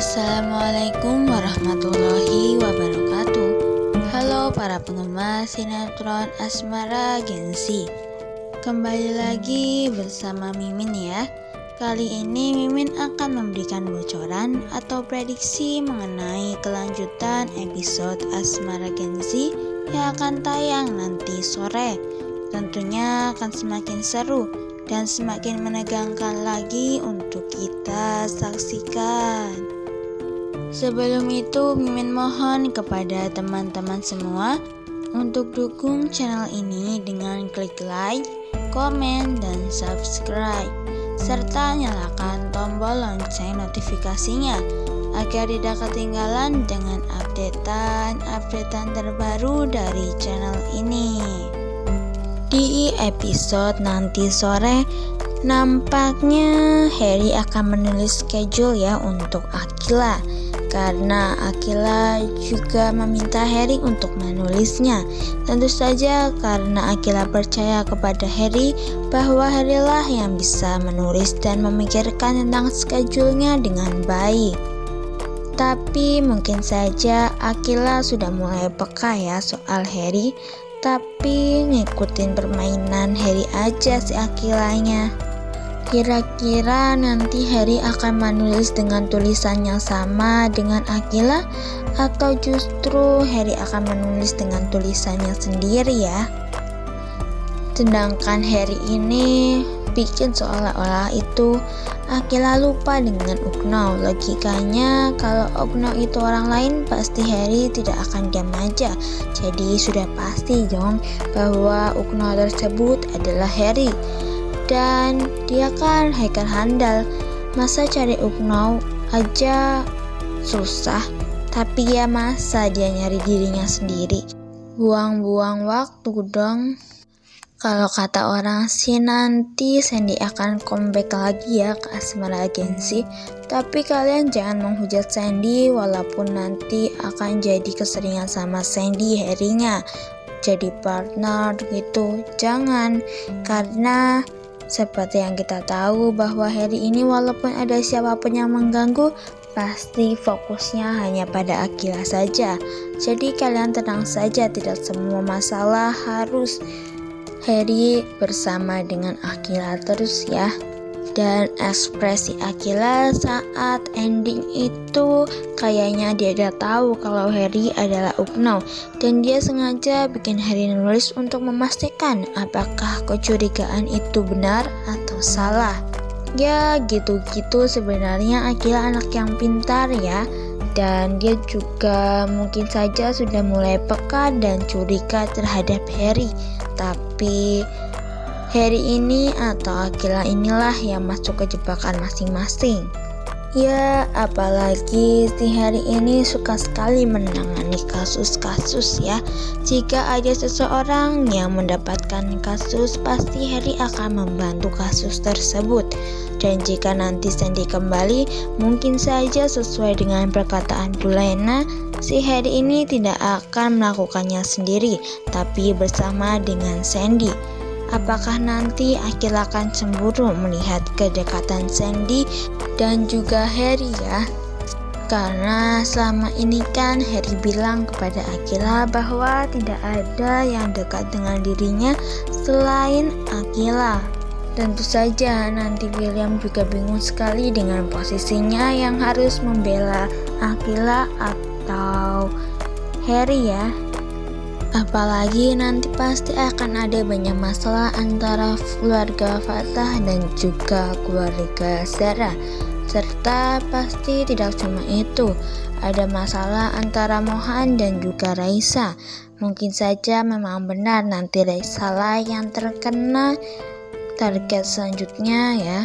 Assalamualaikum warahmatullahi wabarakatuh. Halo para penggemar sinetron Asmara Gen-Z. Kembali lagi bersama Mimin ya. Kali ini Mimin akan memberikan bocoran atau prediksi mengenai kelanjutan episode Asmara Gen-Z yang akan tayang nanti sore. Tentunya akan semakin seru dan semakin menegangkan lagi untuk kita saksikan. Sebelum itu, Mimin mohon kepada teman-teman semua untuk dukung channel ini dengan klik like, komen, dan subscribe, serta nyalakan tombol lonceng notifikasinya agar tidak ketinggalan dengan updatean terbaru dari channel ini. Di episode nanti sore, nampaknya Harry akan menulis schedule ya untuk Akila, karena Akila juga meminta Harry untuk menulisnya. Tentu saja karena Akila percaya kepada Harry bahwa Harry lah yang bisa menulis dan memikirkan tentang schedule-nya dengan baik. Tapi mungkin saja Akila sudah mulai peka ya soal Harry, tapi ngikutin permainan Harry aja si Akilanya. Kira-kira nanti Harry akan menulis dengan tulisan yang sama dengan Akila, atau justru Harry akan menulis dengan tulisannya sendiri ya. Sedangkan Harry ini bikin seolah-olah itu Akila lupa dengan Ukno. Logikanya kalau Ukno itu orang lain, pasti Harry tidak akan diam aja. Jadi sudah pasti dong bahwa Ukno tersebut adalah Harry. Dan dia kan hacker handal, masa cari Ukno aja susah, tapi ya masa dia nyari dirinya sendiri. Buang-buang waktu dong. Kalau kata orang sih nanti Sandy akan comeback lagi ya ke Asmara Gen-Z. Tapi kalian jangan menghujat Sandy, walaupun nanti akan jadi keseringan sama Sandy Harry-nya jadi partner gitu. Jangan, karena seperti yang kita tahu bahwa Harry ini walaupun ada siapapun yang mengganggu, pasti fokusnya hanya pada Akila saja. Jadi kalian tenang saja, tidak semua masalah harus Harry bersama dengan Akila terus ya. Dan ekspresi Akila saat ending itu kayaknya dia udah tahu kalau Harry adalah Ukno, dan dia sengaja bikin Harry nulis untuk memastikan apakah kecurigaan itu benar atau salah. Ya gitu-gitu, sebenarnya Akila anak yang pintar ya, dan dia juga mungkin saja sudah mulai peka dan curiga terhadap Harry. Tapi Harry ini atau Akila inilah yang masuk ke jebakan masing-masing. Ya, apalagi si Harry ini suka sekali menangani kasus-kasus ya. Jika ada seseorang yang mendapatkan kasus, pasti Harry akan membantu kasus tersebut. Dan jika nanti Sandy kembali, mungkin saja sesuai dengan perkataan Bulena, si Harry ini tidak akan melakukannya sendiri, tapi bersama dengan Sandy. Apakah nanti Akila akan cemburu melihat kedekatan Sandy dan juga Harry ya? Karena selama ini kan Harry bilang kepada Akila bahwa tidak ada yang dekat dengan dirinya selain Akila. Tentu saja nanti William juga bingung sekali dengan posisinya yang harus membela Akila atau Harry ya. Apalagi nanti pasti akan ada banyak masalah antara keluarga Fatah dan juga keluarga Zara. Serta pasti tidak cuma itu, ada masalah antara Mohan dan juga Raisa. Mungkin saja memang benar nanti Raisa lah yang terkena target selanjutnya ya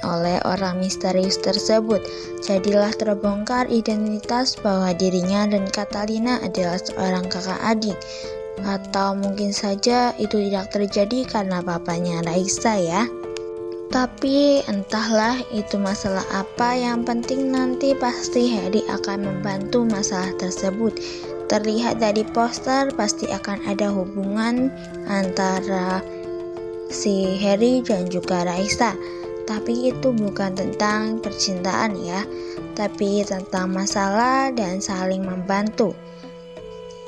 oleh orang misterius tersebut. Jadilah terbongkar identitas bahwa dirinya dan Catalina adalah seorang kakak adik. Atau mungkin saja itu tidak terjadi karena papanya Raisa ya. Tapi entahlah itu masalah apa, yang penting nanti pasti Harry akan membantu masalah tersebut. Terlihat dari poster pasti akan ada hubungan antara si Harry dan juga Raisa. Tapi itu bukan tentang percintaan ya, tapi tentang masalah dan saling membantu.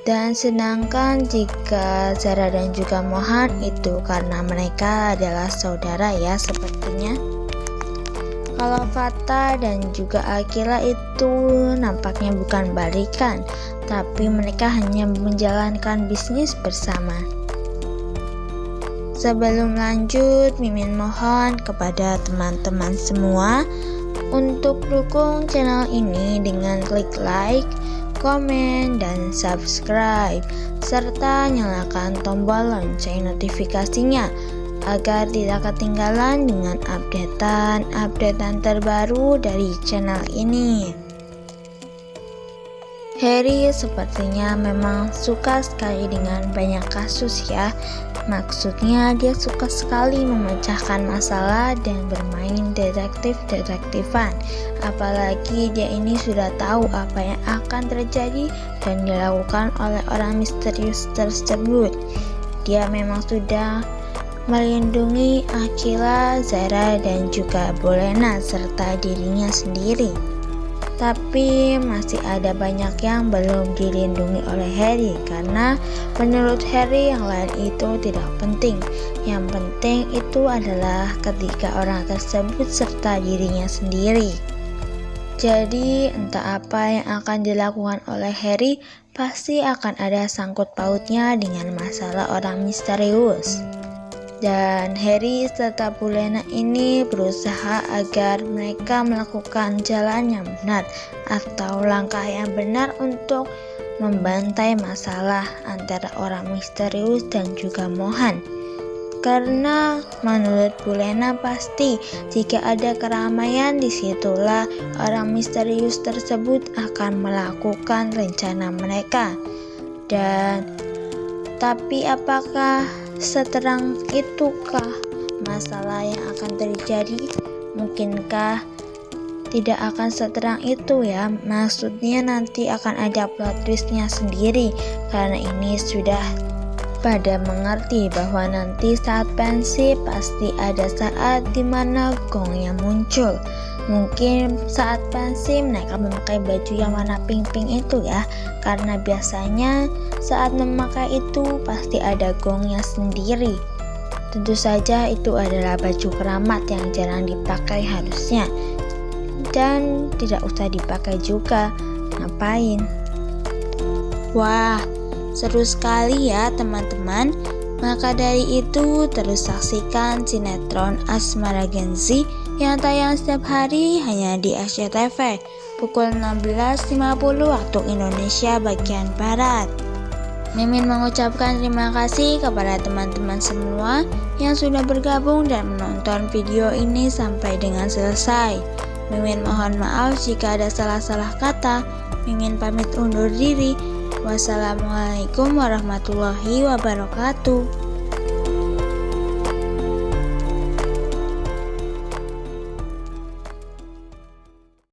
Dan sedangkan jika Zara dan juga Mohan itu karena mereka adalah saudara ya sepertinya. Kalau Fata dan juga Akila itu nampaknya bukan balikan, tapi mereka hanya menjalankan bisnis bersama. Sebelum lanjut, Mimin mohon kepada teman-teman semua untuk dukung channel ini dengan klik like, komen, dan subscribe, serta nyalakan tombol lonceng notifikasinya agar tidak ketinggalan dengan updatean terbaru dari channel ini. Harry sepertinya memang suka sekali dengan banyak kasus ya. Maksudnya dia suka sekali memecahkan masalah dan bermain detektif-detektifan. Apalagi dia ini sudah tahu apa yang akan terjadi dan dilakukan oleh orang misterius tersebut. Dia memang sudah melindungi Akila, Zara, dan juga Bolena serta dirinya sendiri. Tapi masih ada banyak yang belum dilindungi oleh Harry karena menurut Harry yang lain itu tidak penting. Yang penting itu adalah ketiga orang tersebut serta dirinya sendiri. Jadi entah apa yang akan dilakukan oleh Harry pasti akan ada sangkut pautnya dengan masalah orang misterius. Dan Harry serta Bolena ini berusaha agar mereka melakukan jalan yang benar atau langkah yang benar untuk membantai masalah antara orang misterius dan juga Mohan. Karena menurut Bolena pasti jika ada keramaian disitulah orang misterius tersebut akan melakukan rencana mereka. Tapi apakah seterang itukah masalah yang akan terjadi? Mungkinkah tidak akan seterang itu ya? Maksudnya nanti akan ada plot twistnya sendiri, karena ini sudah pada mengerti bahwa nanti saat pensi pasti ada saat dimana gongnya muncul. Mungkin saat pensi mereka memakai baju yang warna pink-pink itu ya, karena biasanya saat memakai itu pasti ada gongnya sendiri. Tentu saja itu adalah baju keramat yang jarang dipakai harusnya, dan tidak usah dipakai juga, ngapain? Wah, seru sekali ya teman-teman. Maka dari itu terus saksikan sinetron Asmara Genzi yang tayang setiap hari hanya di SCTV pukul 16.50 waktu Indonesia bagian Barat. Mimin mengucapkan terima kasih kepada teman-teman semua yang sudah bergabung dan menonton video ini sampai dengan selesai. Mimin mohon maaf jika ada salah-salah kata. Mimin pamit undur diri. Wassalamualaikum warahmatullahi wabarakatuh.